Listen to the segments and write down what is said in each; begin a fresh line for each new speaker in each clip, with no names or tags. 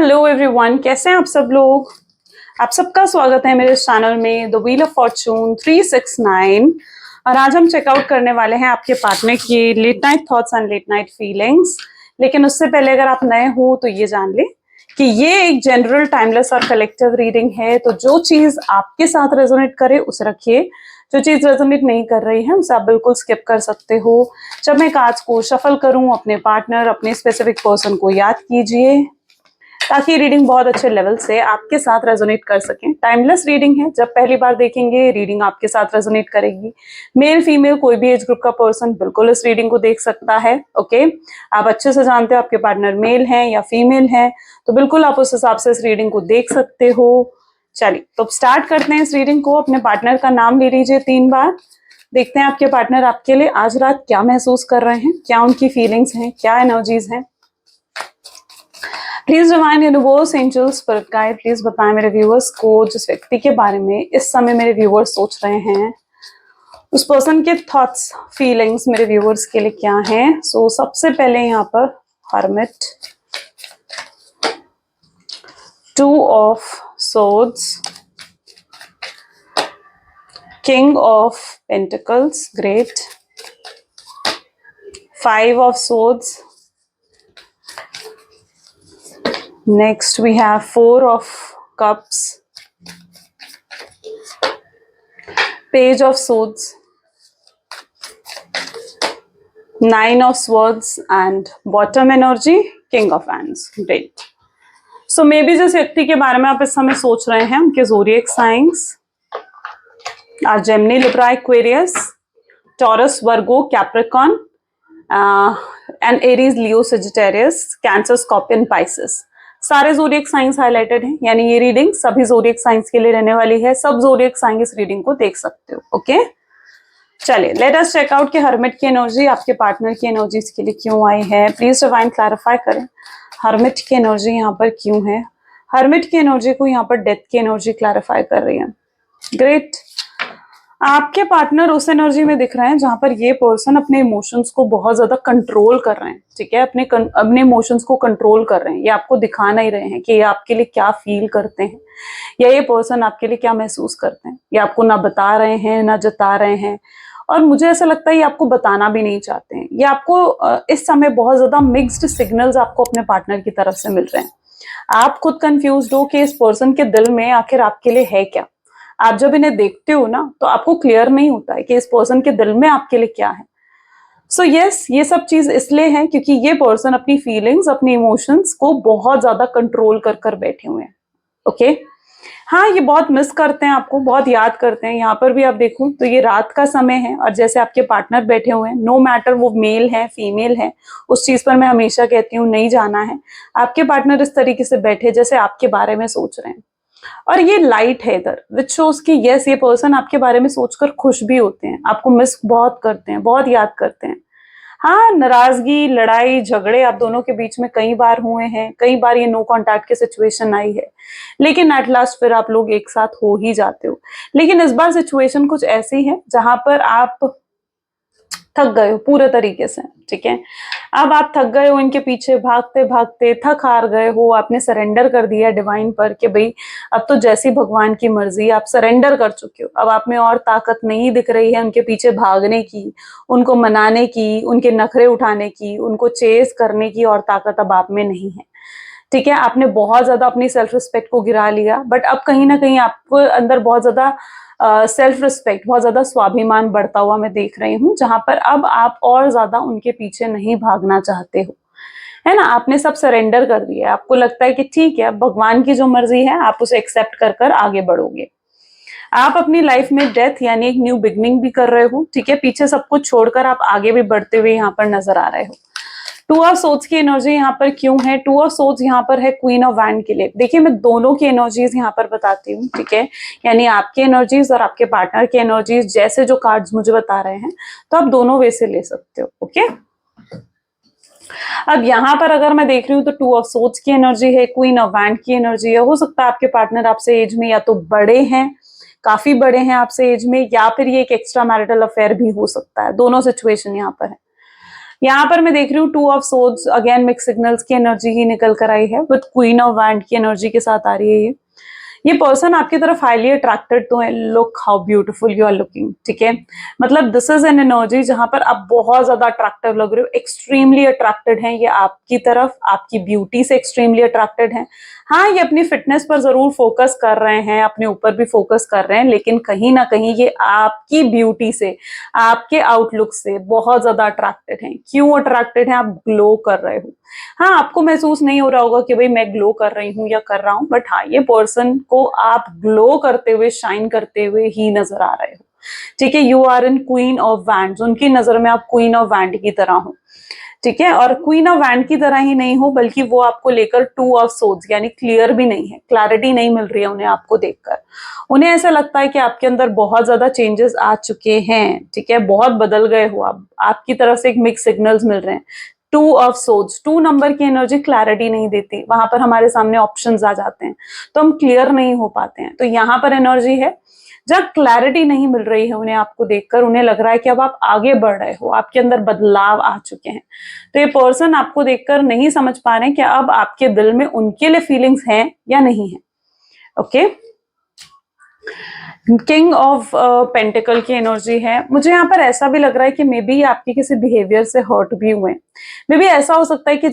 Hello everyone, कैसे हैं आप सब लोग। आप सबका स्वागत है मेरे चैनल में द व्हील ऑफ फॉर्चून 369। और आज हम चेकआउट करने वाले हैं आपके पार्टनर की late night thoughts and late night feelings. लेकिन उससे पहले अगर आप नए हो तो ये जान ले कि ये एक जनरल टाइमलेस और कलेक्टिव रीडिंग है। तो जो चीज आपके साथ रेजोनेट करे उसे रखिए, जो चीज रेजोनेट नहीं कर रही है उसे आप बिल्कुल स्किप कर सकते हो। जब मैं कार्ड्स को शफल करूं, अपने पार्टनर, अपने स्पेसिफिक पर्सन को याद कीजिए ताकि रीडिंग बहुत अच्छे लेवल से आपके साथ रेजोनेट कर सकें। टाइमलेस रीडिंग है, जब पहली बार देखेंगे रीडिंग आपके साथ रेजोनेट करेगी। मेल फीमेल कोई भी एज ग्रुप का पर्सन बिल्कुल इस रीडिंग को देख सकता है। ओके, आप अच्छे से जानते हो आपके पार्टनर मेल हैं या फीमेल हैं, तो बिल्कुल आप उस हिसाब से इस रीडिंग को देख सकते हो। चलिए तो स्टार्ट करते हैं इस रीडिंग को। अपने पार्टनर का नाम ले लीजिए 3 बार। देखते हैं आपके पार्टनर आपके लिए आज रात क्या महसूस कर रहे हैं, क्या उनकी फीलिंग्स हैं, क्या एनर्जीज हैं। Please divine universe, angels, spirit guide, please बताएं मेरे व्यूअर्स को जिस व्यक्ति के बारे में इस समय मेरे व्यूअर्स सोच रहे हैं, उस पर्सन के थॉट्स, फीलिंग्स मेरे व्यूअर्स के लिए क्या हैं। सो सबसे पहले यहाँ पर hermit, 2 of swords, king of pentacles, great, 5 of swords, next we have 4 of cups, page of swords, 9 of swords and bottom energy king of wands. Great. So maybe जिस व्यक्ति के बारे में आप इस समय सोच रहे हैं उनके zodiac signs are Gemini, Libra, Aquarius, Taurus, Virgo, Capricorn, and Aries, Leo, Sagittarius, Cancer, Scorpion, Pisces. सारे जोडियक साइंस हाईलाइटेड हैं, यानी ये रीडिंग सभी जोडियक साइंस के लिए रहने वाली है। सब जोडियक साइंस इस रीडिंग को देख सकते हो। ओके, चलिए लेट अस चेक आउट कि हर्मिट की एनर्जी आपके पार्टनर की एनर्जीज के लिए क्यों आई है। प्लीज डिवाइन क्लैरिफाई करें हर्मिट की एनर्जी यहाँ पर क्यों है। हर्मिट की एनर्जी को यहाँ पर डेथ की एनर्जी क्लैरिफाई कर रही है। ग्रेट, आपके पार्टनर उस एनर्जी में दिख रहे हैं जहां पर ये पर्सन अपने इमोशंस को बहुत ज्यादा कंट्रोल कर रहे हैं। ठीक है, अपने इमोशंस को कंट्रोल कर रहे हैं। ये आपको दिखा नहीं रहे हैं कि ये आपके लिए क्या फील करते हैं या ये पर्सन आपके लिए क्या महसूस करते हैं। ये आपको ना बता रहे हैं ना जता रहे हैं, और मुझे ऐसा लगता है ये आपको बताना भी नहीं चाहते हैं। ये आपको इस समय बहुत ज्यादा मिक्स्ड सिग्नल्स आपको अपने पार्टनर की तरफ से मिल रहे हैं। आप खुद कंफ्यूज्ड हो कि इस पर्सन के दिल में आखिर आपके लिए है क्या। आप जब इन्हें देखते हो ना तो आपको क्लियर नहीं होता है कि इस पर्सन के दिल में आपके लिए क्या है। सो यस, ये सब चीज इसलिए है क्योंकि ये पर्सन अपनी फीलिंग्स, अपनी इमोशंस को बहुत ज्यादा कंट्रोल कर कर बैठे हुए हैं। ओके, हाँ, ये बहुत मिस करते हैं, आपको बहुत याद करते हैं। यहाँ पर भी आप देखो तो ये रात का समय है और जैसे आपके पार्टनर बैठे हुए हैं, नो मैटर वो मेल है फीमेल है, उस चीज पर मैं हमेशा कहती हूँ नहीं जाना है। आपके पार्टनर इस तरीके से बैठे जैसे आपके बारे में सोच रहे हैं, और ये लाइट है इधर विच शोज कि यस ये पर्सन आपके बारे में सोचकर खुश भी होते हैं, आपको मिस बहुत करते हैं, बहुत याद करते हैं। हाँ, नाराजगी, लड़ाई झगड़े आप दोनों के बीच में कई बार हुए हैं, कई बार ये नो कांटेक्ट की सिचुएशन आई है, लेकिन एट लास्ट फिर आप लोग एक साथ हो ही जाते हो। लेकिन इस बार सिचुएशन कुछ ऐसी है जहां पर आप थक गए हो पूरे तरीके से। ठीक है, अब आप थक गए हो, इनके पीछे भागते भागते थक हार गए हो। आपने सरेंडर कर दिया डिवाइन पर कि भाई अब तो जैसी भगवान की मर्जी, आप सरेंडर कर चुके हो। अब आप में और ताकत नहीं दिख रही है उनके पीछे भागने की, उनको मनाने की, उनके नखरे उठाने की, उनको चेस करने की और ताकत अब आप में नहीं है। ठीक है, आपने बहुत ज्यादा अपनी सेल्फ रिस्पेक्ट को गिरा लिया, बट अब कहीं ना कहीं आपको अंदर बहुत ज्यादा सेल्फ रिस्पेक्ट, बहुत ज्यादा स्वाभिमान बढ़ता हुआ मैं देख रही हूँ, जहां पर अब आप और ज्यादा उनके पीछे नहीं भागना चाहते हो, है ना। आपने सब सरेंडर कर दिया। आपको लगता है कि ठीक है अब भगवान की जो मर्जी है आप उसे एक्सेप्ट कर कर आगे बढ़ोगे। आप अपनी लाइफ में डेथ यानी एक न्यू बिगनिंग भी कर रहे हो। ठीक है, पीछे सब कुछ छोड़कर आप आगे भी बढ़ते हुए यहाँ पर नजर आ रहे हो। 2 ऑफ सोर्ड्स की एनर्जी यहाँ पर क्यों है। 2 ऑफ सोर्ड्स यहाँ पर है क्वीन ऑफ वैंड के लिए। देखिए मैं दोनों की एनर्जीज यहाँ पर बताती हूँ। ठीक है, यानी आपकी एनर्जीज और आपके पार्टनर की एनर्जीज जैसे जो कार्ड्स मुझे बता रहे हैं, तो आप दोनों वे से ले सकते हो। ओके, अब यहाँ पर अगर मैं देख रही हूँ तो 2 ऑफ सोर्ड्स की एनर्जी है, क्वीन ऑफ वैंड की एनर्जी है। हो सकता है आपके पार्टनर आपसे एज में या तो बड़े हैं, काफी बड़े हैं आपसे एज में, या फिर ये एक एक्स्ट्रा मैरिटल अफेयर भी हो सकता है। दोनों सिचुएशन यहाँ पर है। यहाँ पर मैं देख रही हूँ 2 of swords, again mix signals की एनर्जी ही निकल कर आई है, विद क्वीन ऑफ वैंड की एनर्जी के साथ आ रही है ये पर्सन आपकी तरफ हाईली अट्रैक्टेड तो है, look how beautiful you are looking, ठीक है। मतलब दिस इज एन एनर्जी जहां पर आप बहुत ज्यादा अट्रैक्टिव लग रहे हो, एक्सट्रीमली अट्रैक्टेड हैं ये आपकी तरफ, आपकी ब्यूटी से एक्सट्रीमली अट्रैक्टेड हैं। हाँ, ये अपनी फिटनेस पर जरूर फोकस कर रहे हैं, अपने ऊपर भी फोकस कर रहे हैं, लेकिन कहीं ना कहीं ये आपकी ब्यूटी से, आपके आउटलुक से बहुत ज्यादा अट्रैक्टेड हैं। क्यों अट्रैक्टेड हैं? आप ग्लो कर रहे हो। हाँ, आपको महसूस नहीं हो रहा होगा कि भाई मैं ग्लो कर रही हूँ या कर रहा हूँ, बट हाँ, ये पर्सन को आप ग्लो करते हुए, शाइन करते हुए ही नजर आ रहे हो, ठीक है। You are in queen of wands, उनकी नजर में आप क्वीन ऑफ वैंड की तरह हो, ठीक है। और क्वीन ऑफ वैंड की तरह ही नहीं हो, बल्कि वो आपको लेकर 2 ऑफ सोर्ड्स, यानी क्लियर भी नहीं है, क्लैरिटी नहीं मिल रही है उन्हें आपको देखकर। उन्हें ऐसा लगता है कि आपके अंदर बहुत ज्यादा चेंजेस आ चुके हैं, ठीक है, बहुत बदल गए हो आप, आपकी तरफ से एक मिक्स सिग्नल्स मिल रहे हैं। 2 ऑफ सोर्ड्स, 2 नंबर की एनर्जी क्लैरिटी नहीं देती, वहां पर हमारे सामने ऑप्शंस आ जाते हैं तो हम क्लियर नहीं हो पाते हैं। तो यहाँ पर एनर्जी है जहाँ क्लैरिटी नहीं मिल रही है उन्हें आपको देखकर, उन्हें लग रहा है कि अब आप आगे बढ़ रहे हो, आपके अंदर बदलाव आ चुके हैं। तो ये पर्सन आपको देखकर नहीं समझ पा रहे हैं कि अब आपके दिल में उनके लिए फीलिंग्स हैं या नहीं है। ओके, किंग ऑफ पेंटिकल की एनर्जी है। मुझे यहाँ पर ऐसा भी लग रहा है कि मे बी आपके किसी बिहेवियर से हर्ट भी हुए, मे बी ऐसा हो सकता है कि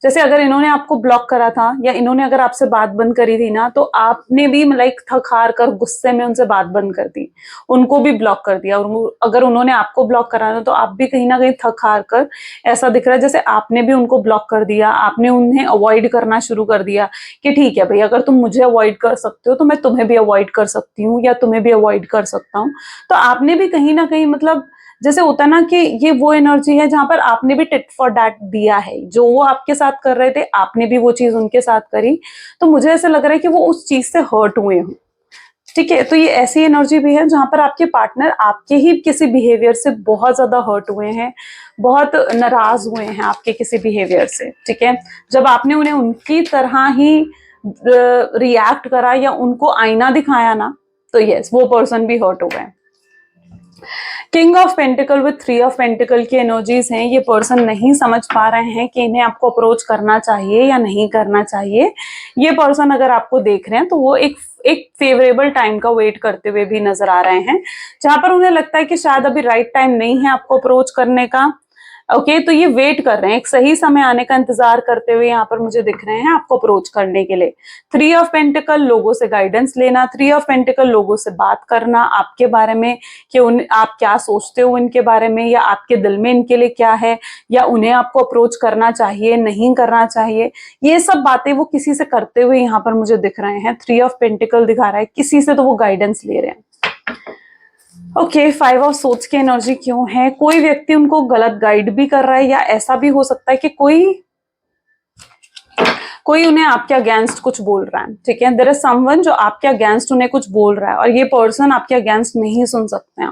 जैसे अगर इन्होंने आपको ब्लॉक करा था या इन्होंने अगर आपसे बात बंद करी थी ना, तो आपने भी लाइक थक हार कर गुस्से में उनसे बात बंद कर दी, उनको भी ब्लॉक कर दिया। और अगर उन्होंने आपको ब्लॉक करा ना, तो आप भी कहीं ना कहीं थक हार कर, ऐसा दिख रहा है जैसे आपने भी उनको ब्लॉक कर दिया, आपने उन्हें अवॉइड करना शुरू कर दिया कि ठीक है भाई, अगर तुम मुझे अवॉइड कर सकते हो तो मैं तुम्हें भी अवॉइड कर सकती हूँ या तुम्हें भी अवॉइड कर सकता हूँ। तो आपने भी कहीं ना कहीं, मतलब जैसे होता ना कि ये वो एनर्जी है जहां पर आपने भी टिट फॉर डैट दिया है, जो वो आपके साथ कर रहे थे आपने भी वो चीज उनके साथ करी। तो मुझे ऐसा लग रहा है कि वो उस चीज से हर्ट हुए हो, ठीक है। तो ये ऐसी एनर्जी भी है जहां पर आपके पार्टनर आपके ही किसी बिहेवियर से बहुत ज्यादा हर्ट हुए हैं, बहुत नाराज हुए हैं आपके किसी बिहेवियर से, ठीक है। जब आपने उन्हें उनकी तरह ही रिएक्ट करा या उनको आईना दिखाया ना, तो यस, वो पर्सन भी हर्ट हो गए। King of pentacle with 3 of pentacle की एनर्जीज हैं। ये पर्सन नहीं समझ पा रहे हैं कि इन्हें आपको अप्रोच करना चाहिए या नहीं करना चाहिए। ये पर्सन अगर आपको देख रहे हैं तो वो एक फेवरेबल टाइम का वेट करते हुए भी नजर आ रहे हैं, जहां पर उन्हें लगता है कि शायद अभी राइट टाइम नहीं है आपको अप्रोच करने का। ओके, तो ये वेट कर रहे हैं, एक सही समय आने का इंतजार करते हुए यहाँ पर मुझे दिख रहे हैं आपको अप्रोच करने के लिए। 3 ऑफ पेंटिकल, लोगों से गाइडेंस लेना। 3 ऑफ पेंटिकल, लोगों से बात करना आपके बारे में कि आप क्या सोचते हो इनके बारे में, या आपके दिल में इनके लिए क्या है, या उन्हें आपको अप्रोच करना चाहिए नहीं करना चाहिए। ये सब बातें वो किसी से करते हुए यहाँ पर मुझे दिख रहे हैं। 3 ऑफ पेंटिकल दिखा रहा है किसी से, तो वो गाइडेंस ले रहे हैं। ओके, 5 ऑफ सोर्ड्स की एनर्जी क्यों है? कोई व्यक्ति उनको गलत गाइड भी कर रहा है, या ऐसा भी हो सकता है कि कोई उन्हें आपके अगेंस्ट कुछ बोल रहा है, ठीक है। देयर इज समवन जो आपके अगेंस्ट उन्हें कुछ बोल रहा है, और ये पर्सन आपके अगेंस्ट नहीं सुन सकते हैं।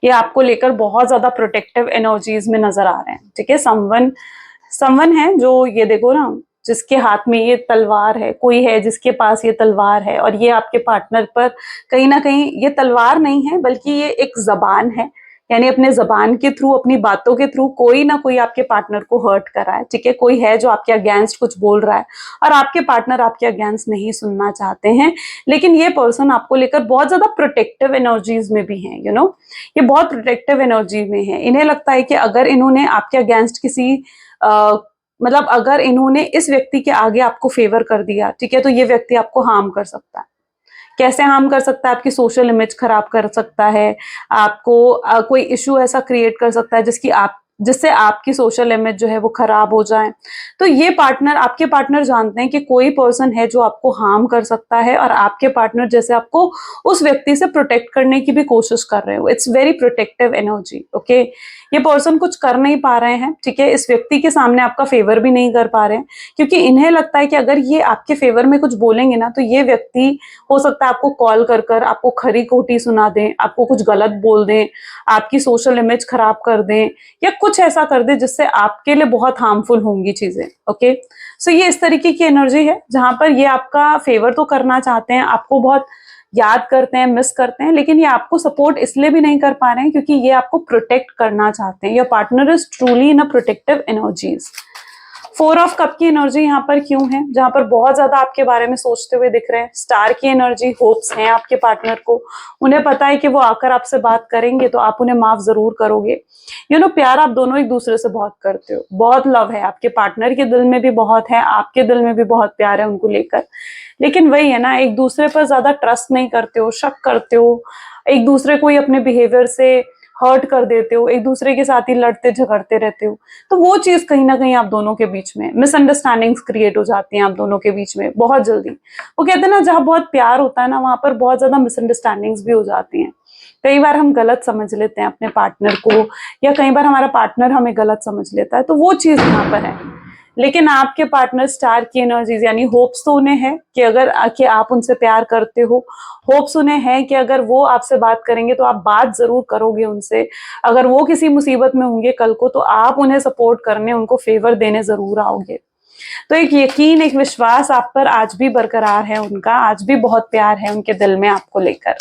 ये आपको लेकर बहुत ज्यादा प्रोटेक्टिव एनर्जीज में नजर आ रहे हैं, ठीक है। समवन है जो, ये देखो ना, जिसके हाथ में ये तलवार है, कोई है जिसके पास ये तलवार है, और ये आपके पार्टनर पर कहीं ना कहीं, ये तलवार नहीं है बल्कि ये एक जबान है, यानी अपने जबान के थ्रू, अपनी बातों के थ्रू कोई ना कोई आपके पार्टनर को हर्ट कर रहा है, ठीक है। कोई है जो आपके अगेंस्ट कुछ बोल रहा है और आपके पार्टनर आपके अगेंस्ट नहीं सुनना चाहते हैं, लेकिन ये पर्सन आपको लेकर बहुत ज्यादा प्रोटेक्टिव एनर्जीज में भी है, ये बहुत प्रोटेक्टिव एनर्जी में है। इन्हें लगता है कि अगर इन्होंने आपके अगेंस्ट किसी मतलब अगर इन्होंने इस व्यक्ति के आगे आपको फेवर कर दिया, ठीक है, तो ये व्यक्ति आपको हार्म कर सकता है। कैसे हार्म कर सकता है? आपकी सोशल इमेज खराब कर सकता है, आपको कोई इशू ऐसा क्रिएट कर सकता है जिससे आपकी सोशल इमेज जो है वो खराब हो जाए। तो ये आपके पार्टनर जानते हैं कि कोई पर्सन है जो आपको हार्म कर सकता है, और आपके पार्टनर जैसे आपको उस व्यक्ति से प्रोटेक्ट करने की भी कोशिश कर रहे हो। It's very protective energy, okay. ये पर्सन कुछ कर नहीं पा रहे हैं, ठीक है, इस व्यक्ति के सामने आपका फेवर भी नहीं कर पा रहे हैं, क्योंकि इन्हें लगता है कि अगर ये आपके फेवर में कुछ बोलेंगे ना, तो ये व्यक्ति हो सकता है आपको कॉल कर आपको खरी खोटी सुना दें, आपको कुछ गलत बोल दें, आपकी सोशल इमेज खराब कर दें, या कुछ ऐसा कर दे जिससे आपके लिए बहुत हार्मफुल होंगी चीजें, ओके। सो ये इस तरीके की एनर्जी है जहां पर ये आपका फेवर तो करना चाहते हैं, आपको बहुत याद करते हैं, मिस करते हैं, लेकिन ये आपको सपोर्ट इसलिए भी नहीं कर पा रहे हैं क्योंकि ये आपको प्रोटेक्ट करना चाहते हैं। Your partner is truly in a protective energies. 4 of cup की एनर्जी यहाँ पर क्यों है, जहां पर बहुत ज्यादा आपके बारे में सोचते हुए दिख रहे हैं। स्टार की एनर्जी, होप्स हैं आपके पार्टनर को, उन्हें पता है कि वो आकर आपसे बात करेंगे तो आप उन्हें माफ जरूर करोगे। प्यार आप दोनों एक दूसरे से बहुत करते हो, बहुत लव है आपके पार्टनर के दिल में भी बहुत है, आपके दिल में भी बहुत प्यार है उनको लेकर। लेकिन वही है ना, एक दूसरे पर ज्यादा ट्रस्ट नहीं करते हो, शक करते हो, एक दूसरे को ही अपने बिहेवियर से हर्ट कर देते हो, एक दूसरे के साथ ही लड़ते झगड़ते रहते हो। तो वो चीज कहीं ना कहीं आप दोनों के बीच में मिसअंडरस्टैंडिंग्स क्रिएट हो जाती हैं आप दोनों के बीच में बहुत जल्दी। वो कहते हैं ना, जहां बहुत प्यार होता है ना, वहां पर बहुत ज्यादा मिसअंडरस्टैंडिंग्स भी हो जाती हैं। कई बार हम गलत समझ लेते हैं अपने पार्टनर को, या कई बार हमारा पार्टनर हमें गलत समझ लेता है, तो वो चीज यहाँ पर है। लेकिन आपके पार्टनर स्टार की एनर्जीज यानी होप्स तो उन्हें है कि अगर कि आप उनसे प्यार करते हो, होप्स उन्हें है कि अगर वो आपसे बात करेंगे तो आप बात जरूर करोगे उनसे। अगर वो किसी मुसीबत में होंगे कल को तो आप उन्हें सपोर्ट करने, उनको फेवर देने जरूर आओगे। तो एक यकीन, एक विश्वास आप पर आज भी बरकरार है उनका, आज भी बहुत प्यार है उनके दिल में आपको लेकर।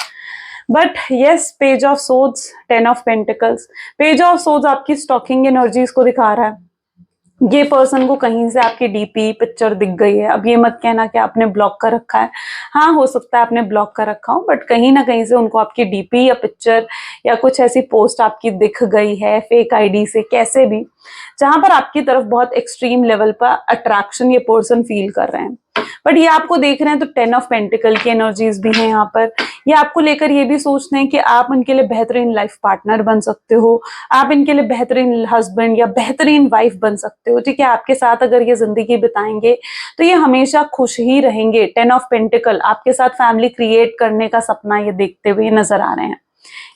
But yes, page of swords, 10 of pentacles. Page of swords आपकी स्टॉकिंग एनर्जीज को दिखा रहा है। ये पर्सन को कहीं से आपकी डीपी पिक्चर दिख गई है। अब ये मत कहना कि आपने ब्लॉक कर रखा है, हाँ हो सकता है आपने ब्लॉक कर रखा हो, बट कहीं ना कहीं से उनको आपकी डीपी या पिक्चर या कुछ ऐसी पोस्ट आपकी दिख गई है फेक आईडी से, कैसे भी, जहां पर आपकी तरफ बहुत एक्सट्रीम लेवल पर अट्रैक्शन ये पर्सन फील कर रहे हैं। बट ये आपको देख रहे हैं तो 10 ऑफ पेंटिकल की एनर्जीज भी हैं यहाँ पर। ये आपको लेकर ये भी सोचते हैं कि आप उनके लिए बेहतरीन लाइफ पार्टनर बन सकते हो, आप इनके लिए बेहतरीन हस्बैंड या बेहतरीन वाइफ बन सकते हो। ठीक है, आपके साथ अगर ये जिंदगी बिताएंगे तो ये हमेशा खुश ही रहेंगे। 10 ऑफ पेंटिकल आपके साथ फैमिली क्रिएट करने का सपना ये देखते हुए नजर आ रहे हैं।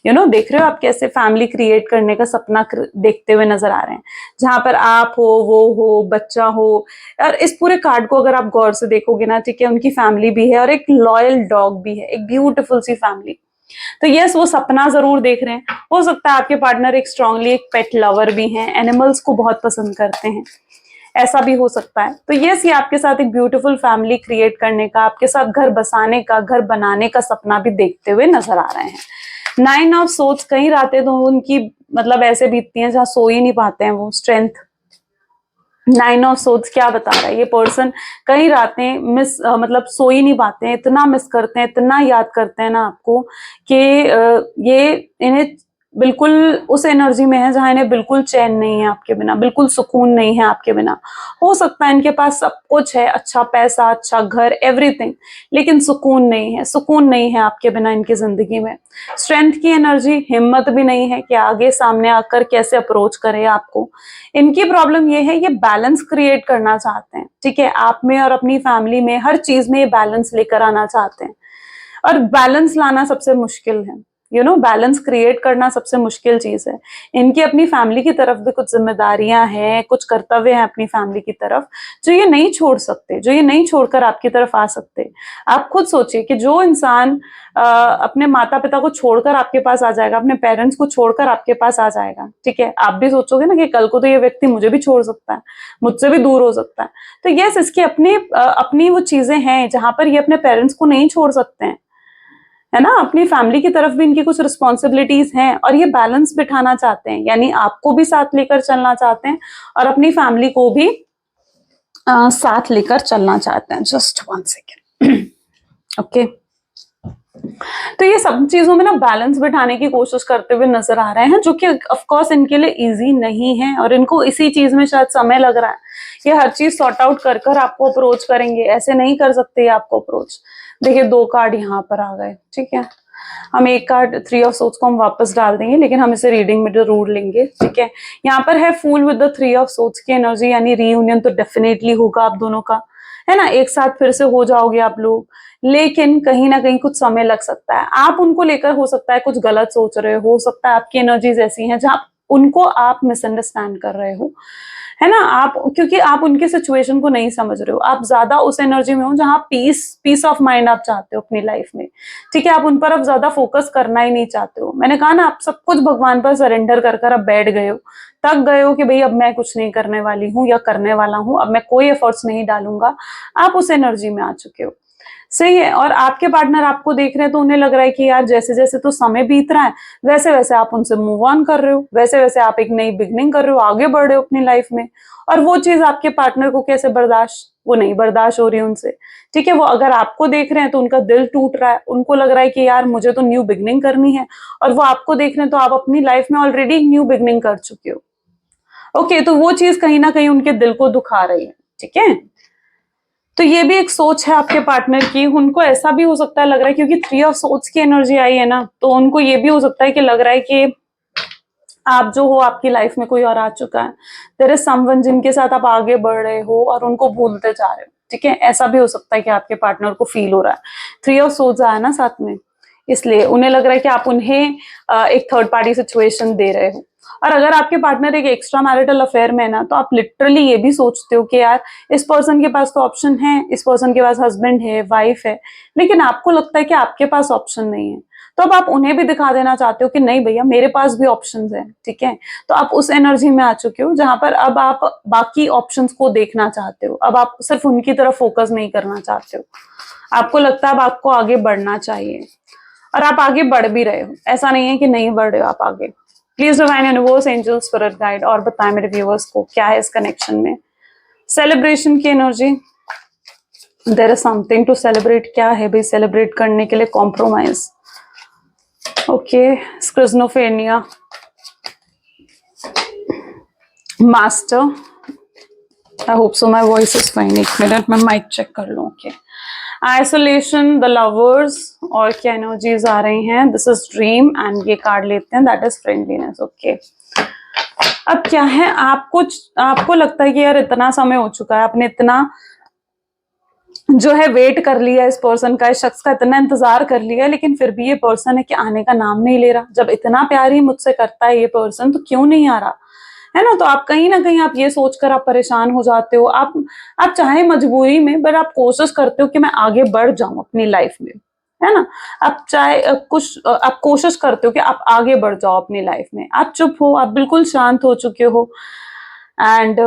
देख रहे हो आप कैसे फैमिली क्रिएट करने का सपना देखते हुए नजर आ रहे हैं, जहां पर आप हो, वो हो, बच्चा हो। और इस पूरे कार्ड को अगर आप गौर से देखोगे ना, ठीक है, उनकी फैमिली भी है और एक लॉयल डॉग भी है, एक ब्यूटीफुल सी फैमिली। तो यस, वो सपना जरूर देख रहे हैं। हो सकता है आपके पार्टनर एक स्ट्रांगली एक पेट लवर भी हैं, एनिमल्स को बहुत पसंद करते हैं, ऐसा भी हो सकता है। तो यस, ये आपके साथ एक ब्यूटीफुल फैमिली क्रिएट करने का, आपके साथ घर बसाने का, घर बनाने का सपना भी देखते हुए नजर आ रहे हैं। 9 ऑफ सोच, कई रातें तो उनकी मतलब ऐसे बीतती हैं जहां सो ही नहीं पाते हैं वो। स्ट्रेंथ, 9 ऑफ सोच क्या बता रहा है, ये पर्सन कई रातें मतलब सो ही नहीं पाते हैं, इतना मिस करते हैं, इतना याद करते हैं ना आपको कि ये इन्हें बिल्कुल उस एनर्जी में है जहां इन्हें बिल्कुल चैन नहीं है आपके बिना, बिल्कुल सुकून नहीं है आपके बिना। हो सकता है इनके पास सब कुछ है, अच्छा पैसा, अच्छा घर, एवरीथिंग, लेकिन सुकून नहीं है, सुकून नहीं है आपके बिना इनकी जिंदगी में। स्ट्रेंथ की एनर्जी, हिम्मत भी नहीं है कि आगे सामने आकर कैसे अप्रोच करे आपको। इनकी प्रॉब्लम ये है, ये बैलेंस क्रिएट करना चाहते हैं, ठीक है, आप में और अपनी फैमिली में, हर चीज में ये बैलेंस लेकर आना चाहते हैं। और बैलेंस लाना सबसे मुश्किल है, बैलेंस क्रिएट करना सबसे मुश्किल चीज है। इनकी अपनी फैमिली की तरफ भी कुछ जिम्मेदारियां हैं, कुछ कर्तव्य हैं अपनी फैमिली की तरफ, जो ये नहीं छोड़ सकते, जो ये नहीं छोड़कर आपकी तरफ आ सकते। आप खुद सोचिए कि जो इंसान अपने माता पिता को छोड़कर आपके पास आ जाएगा, अपने पेरेंट्स को छोड़कर आपके पास आ जाएगा, ठीक है, आप भी सोचोगे ना कि कल को तो ये व्यक्ति मुझे भी छोड़ सकता है, मुझसे भी दूर हो सकता है। तो यस, इसकी अपनी वो चीजें हैं जहां पर ये अपने पेरेंट्स को नहीं छोड़ सकते हैं, है ना। अपनी फैमिली की तरफ भी इनकी कुछ रिस्पॉन्सिबिलिटीज हैं और ये बैलेंस बिठाना चाहते हैं, यानी आपको भी साथ लेकर चलना चाहते हैं और अपनी फैमिली को भी साथ लेकर चलना चाहते हैं। Just 1 second, okay. तो ये सब चीजों में ना बैलेंस बिठाने की कोशिश करते हुए नजर आ रहे हैं, जो कि ऑफ कोर्स इनके लिए इजी नहीं है और इनको इसी चीज में शायद समय लग रहा है। ये हर चीज सॉर्ट आउट कर कर आपको अप्रोच करेंगे, ऐसे नहीं कर सकते आपको अप्रोच। देखिए 2 कार्ड यहाँ पर आ गए, ठीक है, हम एक कार्ड 3 ऑफ सोर्ड्स को हम वापस डाल देंगे, लेकिन हम इसे रीडिंग में जरूर लेंगे, ठीक है। यहाँ पर है फूल विद द 3 ऑफ सोर्ड्स की एनर्जी, यानी रीयूनियन तो डेफिनेटली होगा आप दोनों का, है ना, एक साथ फिर से हो जाओगे आप लोग, लेकिन कहीं ना कहीं कुछ समय लग सकता है। आप उनको लेकर हो सकता है कुछ गलत सोच रहे हो सकता है आपकी एनर्जीज ऐसी हैं जहां उनको आप मिसअंडरस्टैंड कर रहे हो, है ना, आप क्योंकि आप उनके सिचुएशन को नहीं समझ रहे हो, आप ज्यादा उस एनर्जी में हो जहां पीस ऑफ माइंड आप चाहते हो अपनी लाइफ में, ठीक है, आप उन पर अब ज्यादा फोकस करना ही नहीं चाहते हो। मैंने कहा ना, आप सब कुछ भगवान पर सरेंडर कर कर अब बैठ गए हो, थक गए हो कि भाई अब मैं कुछ नहीं करने वाली हूँ या करने वाला हूँ, अब मैं कोई एफर्ट्स नहीं डालूंगा, आप उस एनर्जी में आ चुके हो। सही है। और आपके पार्टनर आपको देख रहे हैं तो उन्हें लग रहा है कि यार जैसे जैसे तो समय बीत रहा है वैसे वैसे आप उनसे मूव ऑन कर रहे हो, वैसे वैसे आप एक नई बिगनिंग कर रहे हो, आगे बढ़ रहे हो अपनी लाइफ में। और वो चीज आपके पार्टनर को कैसे बर्दाश्त, वो नहीं बर्दाश्त हो रही है उनसे। ठीक है, वो अगर आपको देख रहे हैं तो उनका दिल टूट रहा है, उनको लग रहा है कि यार मुझे तो न्यू बिगनिंग करनी है, और वो आपको देख रहे हैं तो आप अपनी लाइफ में ऑलरेडी न्यू बिगनिंग कर चुके हो। ओके, तो वो चीज कहीं ना कहीं उनके दिल को दुखा रही है। ठीक है, तो ये भी एक सोच है आपके पार्टनर की। उनको ऐसा भी हो सकता है, लग रहा है क्योंकि 3 ऑफ सोर्ड्स की एनर्जी आई है ना, तो उनको ये भी हो सकता है कि लग रहा है कि आप जो हो आपकी लाइफ में कोई और आ चुका है, देयर इज समवन जिनके साथ आप आगे बढ़ रहे हो और उनको भूलते जा रहे हो। ठीक है, ऐसा भी हो सकता है कि आपके पार्टनर को फील हो रहा है। 3 ऑफ सोर्ड्स आया ना साथ में, इसलिए उन्हें लग रहा है कि आप उन्हें एक थर्ड पार्टी सिचुएशन दे रहे हो। और अगर आपके पार्टनर एक एक्स्ट्रा मैरिटल अफेयर में है ना, तो आप लिटरली ये भी सोचते हो कि यार इस पर्सन के पास तो ऑप्शन है, इस पर्सन के पास हस्बैंड है, वाइफ है, लेकिन आपको लगता है कि आपके पास ऑप्शन नहीं है। तो अब आप उन्हें भी दिखा देना चाहते हो कि नहीं भैया मेरे पास भी ऑप्शंस है। ठीक है, तो आप उस एनर्जी में आ चुके हो जहां पर अब आप बाकी ऑप्शंस को देखना चाहते हो, अब आप सिर्फ उनकी तरफ फोकस नहीं करना चाहते हो। आपको लगता है अब आपको आगे बढ़ना चाहिए, और आप आगे बढ़ भी रहे हो, ऐसा नहीं है कि नहीं बढ़ रहे हो आप आगे। Please divine universe, angel, spirit guide और बताएं मेरे व्यूअर्स को क्या है इस कनेक्शन में। सेलिब्रेशन की energy, there is something to celebrate. क्या है भाई सेलिब्रेट करने के लिए? Compromise. Okay, schizophrenia, master. I hope so my voice is fine. एक मिनट मैं माइक चेक कर लूं। ओके, आइसोलेशन, द लवर्स, और क्या एनर्जीज आ रही हैं? दिस इज ड्रीम, एंड ये कार्ड लेते हैं, दैट इज फ्रेंडलीनेस। ओके, अब क्या है, आपको लगता है कि यार इतना समय हो चुका है, आपने इतना जो है वेट कर लिया इस पर्सन का, इस शख्स का इतना इंतजार कर लिया, लेकिन फिर भी ये पर्सन है कि आने का नाम नहीं ले रहा। जब इतना प्यार ही मुझसे करता है ये पर्सन, तो क्यों नहीं आ रहा है ना? तो आप कहीं ना कहीं आप ये सोचकर आप परेशान हो जाते हो। आप चाहे मजबूरी में, बट आप कोशिश करते हो कि मैं आगे बढ़ जाऊं अपनी लाइफ में, है ना? आप चाहे आप कोशिश करते हो कि आप आगे बढ़ जाओ अपनी लाइफ में। आप चुप हो, आप बिल्कुल शांत हो चुके हो, एंड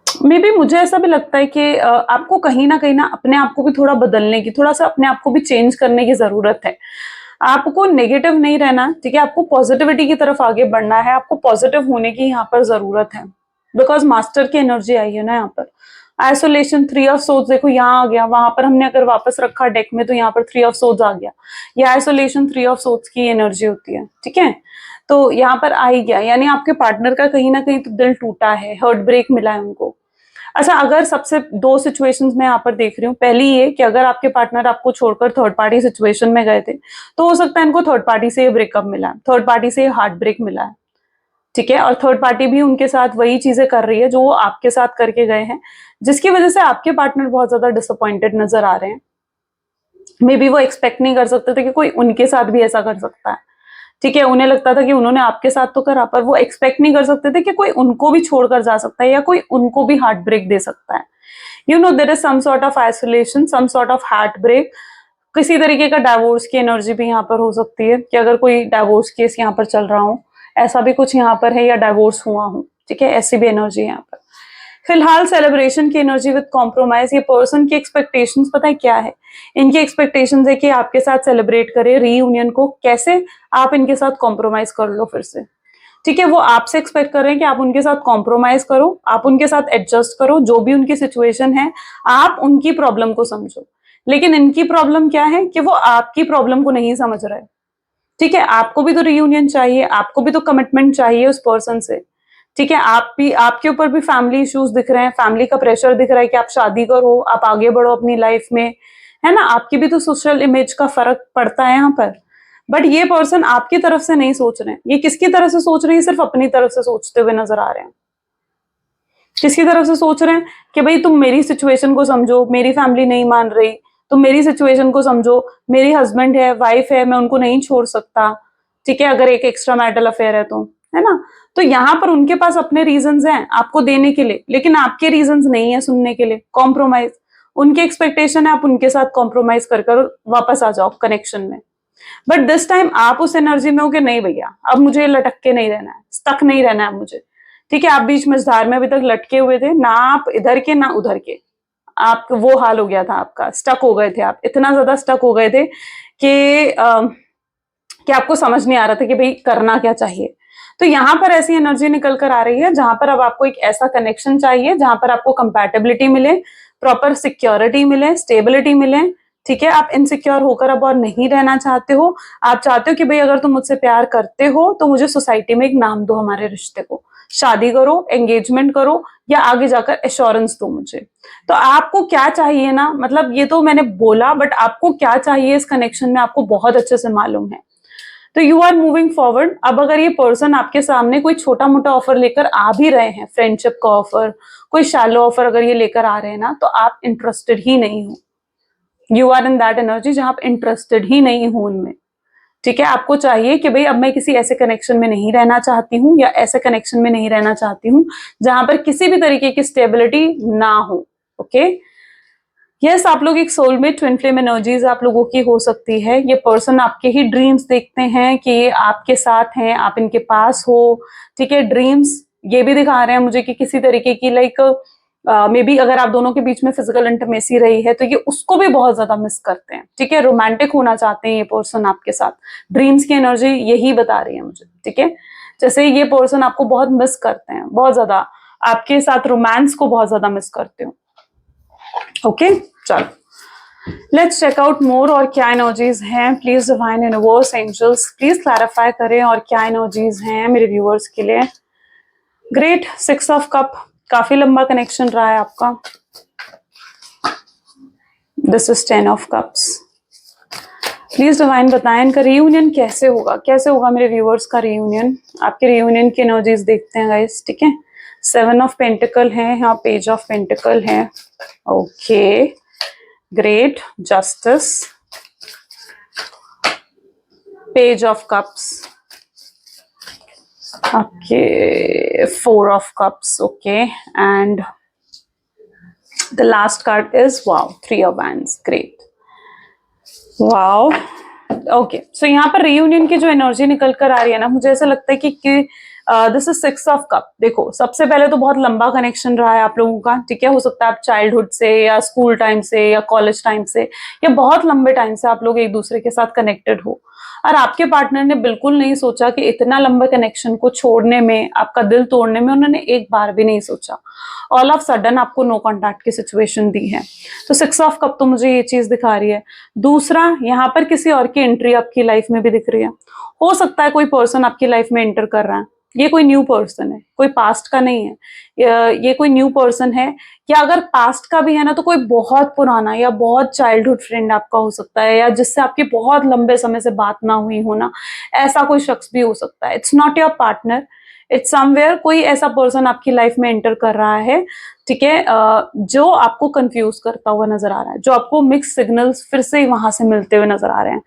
मे बी मुझे ऐसा भी लगता है कि आपको कहीं ना अपने आप को भी थोड़ा बदलने की, थोड़ा सा अपने आप को भी चेंज करने की जरूरत है। आपको नेगेटिव नहीं रहना, ठीक है? आपको पॉजिटिविटी की तरफ आगे बढ़ना है, आपको पॉजिटिव होने की यहाँ पर जरूरत है, बिकॉज मास्टर की एनर्जी आई है ना यहाँ पर। आइसोलेशन, 3 ऑफ सोर्ड्स, देखो यहाँ आ गया, वहां पर हमने अगर वापस रखा डेक में तो यहाँ पर 3 ऑफ सोर्ड्स आ गया। ये आइसोलेशन 3 ऑफ सोर्ड्स की एनर्जी होती है। ठीक है, तो यहाँ पर आ ही गया, यानी आपके पार्टनर का कहीं ना कहीं तो दिल टूटा है, हर्ट ब्रेक मिला है उनको। अच्छा, अगर सबसे 2 सिचुएशंस में यहाँ पर देख रही हूँ। पहली ये कि अगर आपके पार्टनर आपको छोड़कर थर्ड पार्टी सिचुएशन में गए थे, तो हो सकता है इनको थर्ड पार्टी से ब्रेकअप मिला है, थर्ड पार्टी से हार्ट ब्रेक मिला है। ठीक है, और थर्ड पार्टी भी उनके साथ वही चीजें कर रही है जो वो आपके साथ करके गए हैं, जिसकी वजह से आपके पार्टनर बहुत ज्यादा डिसअपॉइंटेड नजर आ रहे हैं। मे बी वो एक्सपेक्ट नहीं कर सकते थे कि कोई उनके साथ भी ऐसा कर सकता है। ठीक है, उन्हें लगता था कि उन्होंने आपके साथ तो करा, पर वो एक्सपेक्ट नहीं कर सकते थे कि कोई उनको भी छोड़कर जा सकता है या कोई उनको भी हार्ट ब्रेक दे सकता है। You know, there is some sort of isolation, some sort of heart break. किसी तरीके का डाइवोर्स की एनर्जी भी यहाँ पर हो सकती है कि अगर कोई डाइवोर्स केस यहाँ पर चल रहा हो, ऐसा भी कुछ यहाँ पर है, या डाइवोर्स हुआ हो। ठीक है, ऐसी भी एनर्जी यहाँ पर। फिलहाल सेलिब्रेशन की एनर्जी विद कॉम्प्रोमाइज। ये पर्सन की एक्सपेक्टेशंस पता है क्या है? इनकी एक्सपेक्टेशंस है कि आपके साथ सेलिब्रेट करे रीयूनियन को, कैसे आप इनके साथ कॉम्प्रोमाइज कर लो फिर से। ठीक है, वो आपसे एक्सपेक्ट कर रहे हैं कि आप उनके साथ कॉम्प्रोमाइज करो, आप उनके साथ एडजस्ट करो, जो भी उनकी सिचुएशन है आप उनकी प्रॉब्लम को समझो। लेकिन इनकी प्रॉब्लम क्या है कि वो आपकी प्रॉब्लम को नहीं समझ रहे। ठीक है, आपको भी तो रीयूनियन चाहिए, आपको भी तो कमिटमेंट चाहिए उस पर्सन से। ठीक है, आप भी, आपके ऊपर भी फैमिली इश्यूज दिख रहे हैं, फैमिली का प्रेशर दिख रहा है कि आप शादी करो, आप आगे बढ़ो अपनी लाइफ में, है ना? आपकी भी तो सोशल इमेज का फर्क पड़ता है यहाँ पर। बट ये पर्सन आपकी तरफ से नहीं सोच रहे हैं। ये किसकी तरफ से सोच रहे हैं? सिर्फ अपनी तरफ से सोचते हुए नजर आ रहे हैं। किसकी तरफ से सोच रहे हैं कि भाई तुम मेरी सिचुएशन को समझो, मेरी फैमिली नहीं मान रही, तुम मेरी सिचुएशन को समझो, मेरी हस्बैंड है, वाइफ है, मैं उनको नहीं छोड़ सकता। ठीक है, अगर एक एक्स्ट्रा मैरिटल अफेयर है तो, है ना? तो यहाँ पर उनके पास अपने रीजंस हैं आपको देने के लिए, लेकिन आपके रीजंस नहीं है सुनने के लिए। कॉम्प्रोमाइज, उनकी एक्सपेक्टेशन है आप उनके साथ कॉम्प्रोमाइज कर वापस आ जाओ कनेक्शन में। बट दिस टाइम आप उस एनर्जी में हो कि नहीं भैया अब मुझे लटक के नहीं रहना है, स्टक नहीं रहना है मुझे। ठीक है, आप बीच मझधार में अभी तक लटके हुए थे, ना आप इधर के ना उधर के, आप वो हाल हो गया था आपका, स्टक हो गए थे आप, इतना ज्यादा स्टक हो गए थे कि आपको समझ नहीं आ रहा था कि भाई करना क्या चाहिए। तो यहाँ पर ऐसी एनर्जी निकल कर आ रही है जहां पर अब आपको एक ऐसा कनेक्शन चाहिए जहां पर आपको कंपैटिबिलिटी मिले, प्रॉपर सिक्योरिटी मिले, स्टेबिलिटी मिले। ठीक है, आप इनसिक्योर होकर अब और नहीं रहना चाहते हो। आप चाहते हो कि भाई अगर तुम मुझसे प्यार करते हो तो मुझे सोसाइटी में एक नाम दो, हमारे रिश्ते को, शादी करो, एंगेजमेंट करो, या आगे जाकर एश्योरेंस दो मुझे। तो आपको क्या चाहिए ना, मतलब ये तो मैंने बोला, बट आपको क्या चाहिए इस कनेक्शन में आपको बहुत अच्छे से मालूम है। तो यू आर मूविंग फॉरवर्ड। अब अगर ये पर्सन आपके सामने कोई छोटा मोटा ऑफर लेकर आ भी रहे हैं, फ्रेंडशिप का ऑफर, कोई शैलो ऑफर अगर ये लेकर आ रहे हैं ना, तो आप इंटरेस्टेड ही नहीं हो। You are in that energy जहां आप इंटरेस्टेड ही नहीं हो उनमें। ठीक है, आपको चाहिए कि भाई अब मैं किसी ऐसे कनेक्शन में नहीं रहना चाहती हूँ, या ऐसे कनेक्शन में नहीं रहना चाहती हूँ जहां पर किसी भी तरीके की स्टेबिलिटी ना हो। ओके, यस, आप लोग एक सोलमेट ट्विन फ्लेम एनर्जीज आप लोगों की हो सकती है। ये पर्सन आपके ही ड्रीम्स देखते हैं कि ये आपके साथ हैं, आप इनके पास हो। ठीक है, ड्रीम्स ये भी दिखा रहे हैं मुझे कि किसी तरीके की लाइक मे बी अगर आप दोनों के बीच में फिजिकल इंटीमेसी रही है तो ये उसको भी बहुत ज्यादा मिस करते हैं। ठीक है, रोमांटिक होना चाहते हैं ये पर्सन आपके साथ। ड्रीम्स की एनर्जी यही बता रही है मुझे। ठीक है, जैसे ये पर्सन आपको बहुत मिस करते हैं, बहुत ज्यादा आपके साथ रोमांस को बहुत ज्यादा मिस करते हो। ओके, चलो लेट्स चेक आउट मोर और क्या एनर्जीज हैं। Please divine universe angels please clarify करें और क्या एनर्जीज हैं मेरे व्यूअर्स के लिए। ग्रेट, 6 ऑफ कप, काफी लंबा कनेक्शन रहा है आपका। This is 10 of cups. Please divine बताएं इनका रियूनियन कैसे होगा, कैसे होगा मेरे व्यूअर्स का रियूनियन। आपके रियूनियन की एनर्जीज देखते हैं गाइस। ठीक है, 7 ऑफ पेंटिकल है यहाँ, पेज ऑफ पेंटिकल है। Okay, great, justice, page of cups, okay, 4 of cups, okay, and the last card is wow, 3 of wands. Great, wow, okay. So यहाँ पर रियूनियन की जो एनर्जी निकल कर आ रही है ना, मुझे ऐसा लगता है कि दिस इज 6 ऑफ कप। देखो, सबसे पहले तो बहुत लंबा कनेक्शन रहा है आप लोगों का। ठीक है, हो सकता है आप चाइल्डहुड से या स्कूल टाइम से या कॉलेज टाइम से या बहुत लंबे टाइम से आप लोग एक दूसरे के साथ कनेक्टेड हो, और आपके पार्टनर ने बिल्कुल नहीं सोचा कि इतना लंबे कनेक्शन को छोड़ने में, आपका दिल तोड़ने में उन्होंने एक बार भी नहीं सोचा। ऑल ऑफ सडन आपको नो कॉन्टैक्ट की सिचुएशन दी है। तो 6 ऑफ कप तो मुझे ये चीज दिखा रही है। दूसरा, यहाँ पर किसी और की एंट्री आपकी लाइफ में भी दिख रही है। हो सकता है कोई पर्सन आपकी लाइफ में एंटर कर रहा है। ये कोई न्यू पर्सन है, कोई पास्ट का नहीं है। ये कोई न्यू पर्सन है, या अगर पास्ट का भी है ना तो कोई बहुत पुराना या बहुत चाइल्डहुड फ्रेंड आपका हो सकता है, या जिससे आपकी बहुत लंबे समय से बात ना हुई हो ना, ऐसा कोई शख्स भी हो सकता है। It's not your partner, it's somewhere कोई ऐसा पर्सन आपकी लाइफ में एंटर कर रहा है। ठीक है, जो आपको कंफ्यूज करता हुआ नजर आ रहा है, जो आपको मिक्स सिग्नल्स फिर से वहां से मिलते हुए नजर आ रहे हैं।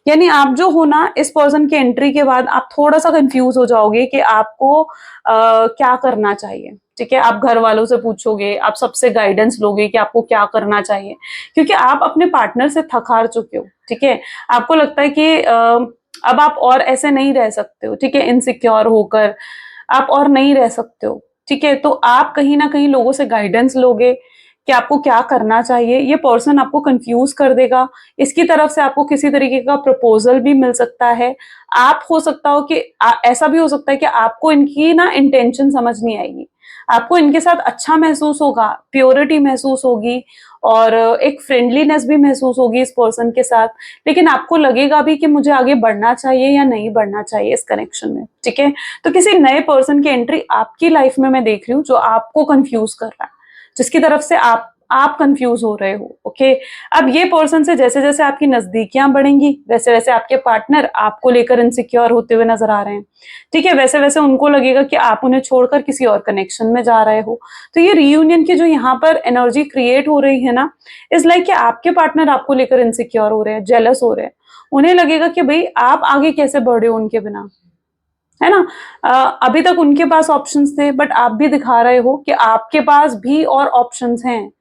यानी आप जो हो ना, इस पर्सन की एंट्री के बाद आप थोड़ा सा कंफ्यूज हो जाओगे कि आपको क्या करना चाहिए। ठीक है, आप घर वालों से पूछोगे, आप सबसे गाइडेंस लोगे कि आपको क्या करना चाहिए, क्योंकि आप अपने पार्टनर से थक हार चुके हो। ठीक है, आपको लगता है कि अब आप और ऐसे नहीं रह सकते हो। ठीक है, इनसिक्योर होकर आप और नहीं रह सकते हो। ठीक है, तो आप कहीं ना कहीं लोगों से गाइडेंस लोगे कि आपको क्या करना चाहिए। ये पर्सन आपको कंफ्यूज कर देगा। इसकी तरफ से आपको किसी तरीके का प्रपोजल भी मिल सकता है। आप हो सकता हो कि ऐसा भी हो सकता है कि आपको इनकी ना इंटेंशन समझ नहीं आएगी। आपको इनके साथ अच्छा महसूस होगा, प्योरिटी महसूस होगी, और एक फ्रेंडलीनेस भी महसूस होगी इस पर्सन के साथ। लेकिन आपको लगेगा भी कि मुझे आगे बढ़ना चाहिए या नहीं बढ़ना चाहिए इस कनेक्शन में। ठीक है, तो किसी नए पर्सन की एंट्री आपकी लाइफ में मैं देख रही हूँ जो आपको कंफ्यूज कर रहा है, जिसकी तरफ से आप कंफ्यूज हो रहे हो। ओके, अब ये पर्सन से जैसे जैसे आपकी नजदीकियां बढ़ेंगी वैसे वैसे आपके पार्टनर आपको लेकर इनसिक्योर होते हुए नजर आ रहे हैं। ठीक है, वैसे वैसे उनको लगेगा कि आप उन्हें छोड़कर किसी और कनेक्शन में जा रहे हो। तो ये रियूनियन की जो यहाँ पर एनर्जी क्रिएट हो रही है ना, इज लाइक कि आपके पार्टनर आपको लेकर इनसिक्योर हो रहे हैं, जेलस हो रहे हैं। उन्हें लगेगा कि भाई आप आगे कैसे बढ़े हो उनके बिना, है ना। अभी तक उनके पास ऑप्शंस थे, बट आप भी दिखा रहे हो कि आपके पास भी और ऑप्शंस हैं।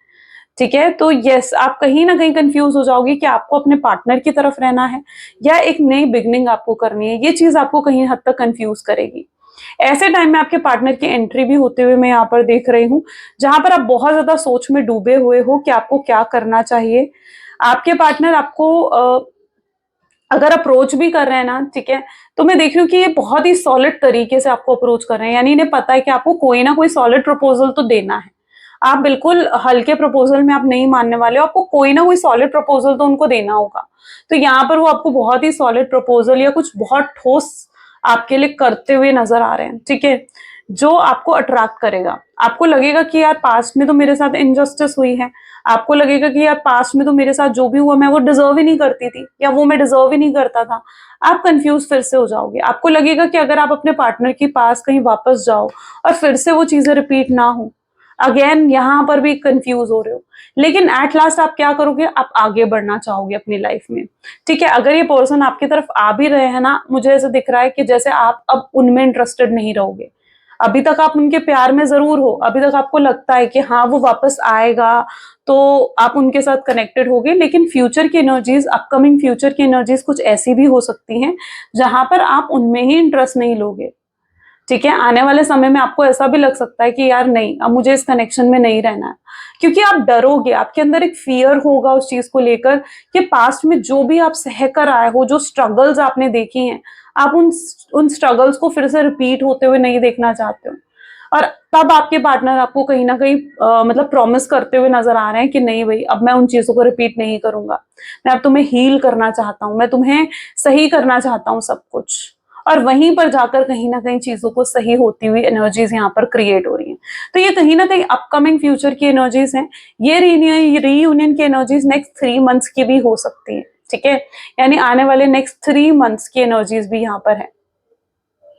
ठीक है, तो यस, आप कहीं ना कहीं कंफ्यूज हो जाओगे कि आपको अपने पार्टनर की तरफ रहना है या एक नई बिगनिंग आपको करनी है। ये चीज आपको कहीं हद तक कंफ्यूज करेगी। ऐसे टाइम में आपके पार्टनर की एंट्री भी होते हुए मैं यहाँ पर देख रही हूँ, जहां पर आप बहुत ज्यादा सोच में डूबे हुए हो कि आपको क्या करना चाहिए। आपके पार्टनर आपको अगर अप्रोच भी कर रहे हैं ना, ठीक है, तो मैं देख रही हूँ कि ये बहुत ही सॉलिड तरीके से आपको अप्रोच कर रहे हैं, यानी इन्हें पता है कि आपको कोई ना कोई सॉलिड प्रपोजल तो देना है। आप बिल्कुल हल्के प्रपोजल में आप नहीं मानने वाले हो, आपको कोई ना कोई सॉलिड प्रपोजल तो उनको देना होगा। तो यहाँ पर वो आपको बहुत ही सॉलिड प्रपोजल या कुछ बहुत ठोस आपके लिए करते हुए नजर आ रहे हैं, ठीक है, जो आपको अट्रैक्ट करेगा। आपको लगेगा कि यार पास्ट में तो मेरे साथ इनजस्टिस हुई है, आपको लगेगा कि यार पास्ट में तो मेरे साथ जो भी हुआ मैं वो डिजर्व ही नहीं करती थी, या वो मैं डिजर्व ही नहीं करता था। आप कंफ्यूज फिर से हो जाओगे। आपको लगेगा कि अगर आप अपने पार्टनर के पास कहीं वापस जाओ और फिर से वो चीजें रिपीट ना हो, अगेन यहाँ पर भी कंफ्यूज हो रहे हो। लेकिन एट लास्ट आप क्या करोगे, आप आगे बढ़ना चाहोगे अपनी लाइफ में, ठीक है। अगर ये पर्सन आपकी तरफ आ भी रहे हैं ना, मुझे ऐसा दिख रहा है कि जैसे आप अब उनमें इंटरेस्टेड नहीं रहोगे। अभी तक आप उनके प्यार में जरूर हो, अभी तक आपको लगता है कि हाँ वो वापस आएगा, तो आप उनके साथ कनेक्टेड होगे। लेकिन फ्यूचर की एनर्जीज, अपकमिंग फ्यूचर की एनर्जीज कुछ ऐसी भी हो सकती हैं जहां पर आप उनमें ही इंटरेस्ट नहीं लोगे, ठीक है। आने वाले समय में आपको ऐसा भी लग सकता है कि यार नहीं, अब मुझे इस कनेक्शन में नहीं रहना है, क्योंकि आप डरोगे, आपके अंदर एक फियर होगा उस चीज को लेकर कि पास्ट में जो भी आप सह कर आए हो, जो स्ट्रगल्स आपने देखी हैं, आप उन स्ट्रगल्स को फिर से रिपीट होते हुए नहीं देखना चाहते हो। और तब आपके पार्टनर आपको कहीं ना कहीं मतलब प्रॉमिस करते हुए नजर आ रहे हैं कि नहीं भाई, अब मैं उन चीजों को रिपीट नहीं करूंगा, मैं अब तुम्हें हील करना चाहता हूँ, मैं तुम्हें सही करना चाहता हूँ सब कुछ। और वहीं पर जाकर कहीं ना कहीं चीजों को सही होती हुई एनर्जीज यहाँ पर क्रिएट हो रही हैं। तो ये कहीं ना कहीं अपकमिंग फ्यूचर की एनर्जीज हैं। ये रीयूनियन की एनर्जीज नेक्स्ट 3 मंथ्स की भी हो सकती है, ठीक है, यानी आने वाले नेक्स्ट 3 मंथ्स की एनर्जीज भी यहाँ पर है।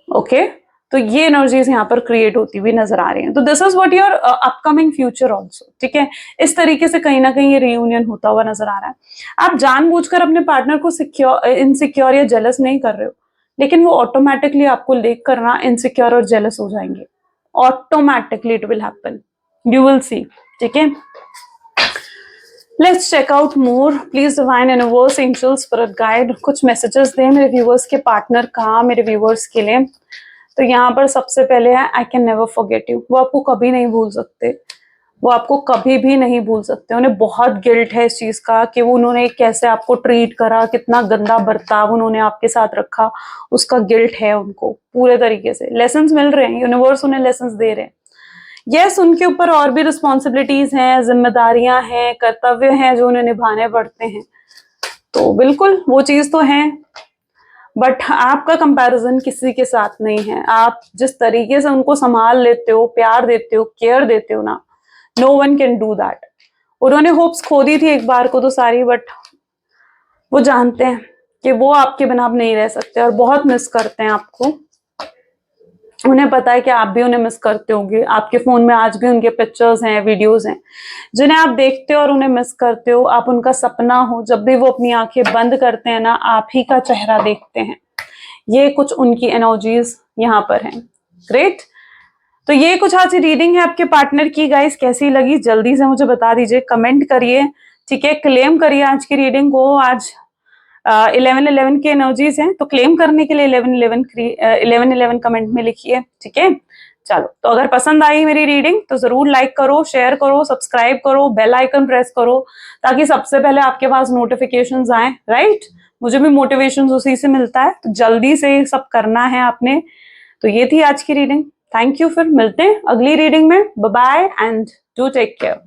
ओके, तो ये एनर्जीज यहाँ पर क्रिएट होती हुई नजर आ रही हैं। तो this is what your upcoming future also, ठीक है। इस तरीके से कहीं ना कहीं ये रीयूनियन होता हुआ नजर आ रहा है। आप जानबूझकर अपने पार्टनर को इनसिक्योर या जेलस नहीं कर रहे हो, लेकिन वो ऑटोमेटिकली आपको देख कर ना इनसिक्योर और जेलस हो जाएंगे। Automatically it will happen, you will see, ठीक है। Let's check out more. Please divine universe, angels, spirit guide, कुछ मैसेजेस दें मेरे व्यूवर्स के पार्टनर का, मेरे व्यूवर्स के लिए। तो यहाँ पर सबसे पहले है I can never forget you. वो आपको कभी नहीं भूल सकते, वो आपको कभी भी नहीं भूल सकते। उन्हें बहुत गिल्ट है इस चीज का कि वो उन्होंने कैसे आपको ट्रीट करा, कितना गंदा बर्ताव उन्होंने आपके साथ रखा, उसका गिल्ट है उनको पूरे तरीके से। लेसन्स मिल रहे हैं, यूनिवर्स उन्हें लेसन्स दे रहे हैं। यस, उनके ऊपर और भी रिस्पॉन्सिबिलिटीज हैं, जिम्मेदारियां हैं, कर्तव्य हैं जो उन्हें निभाने पड़ते हैं। तो बिल्कुल वो चीज तो है, बट आपका कंपैरिजन किसी के साथ नहीं है। आप जिस तरीके से उनको संभाल लेते हो, प्यार देते हो, केयर देते हो ना, no one can do that. उन्होंने होप्स खो दी थी एक बार को तो सारी, बट वो जानते हैं कि वो आपके बिना अब नहीं रह सकते और बहुत मिस करते हैं आपको। उन्हें पता है कि आप भी उन्हें मिस करते होंगे। आपके फोन में आज भी उनके पिक्चर्स हैं, वीडियोस हैं जिन्हें आप देखते हो और उन्हें मिस करते हो। आप उनका सपना हो, जब भी वो अपनी आंखें बंद करते हैं ना, आप ही का चेहरा देखते हैं। ये कुछ उनकी एनर्जीज यहाँ पर हैं। ग्रेट। तो ये कुछ आज रीडिंग है आपके पार्टनर की। गाइस कैसी लगी जल्दी से मुझे बता दीजिए, कमेंट करिए, ठीक है। क्लेम करिए आज की रीडिंग को। आज 11-11 की एनर्जीज हैं, तो क्लेम करने के लिए 11-11 कमेंट में लिखिए, ठीक है। चलो, तो अगर पसंद आई मेरी रीडिंग तो जरूर लाइक करो, शेयर करो, सब्सक्राइब करो, बेल आइकन प्रेस करो, ताकि सबसे पहले आपके पास नोटिफिकेशंस आए, राइट। मुझे भी मोटिवेशन उसी से मिलता है, तो जल्दी से सब करना है आपने। तो ये थी आज की रीडिंग। थैंक यू, फिर मिलते हैं अगली रीडिंग में। Bye bye and do take care.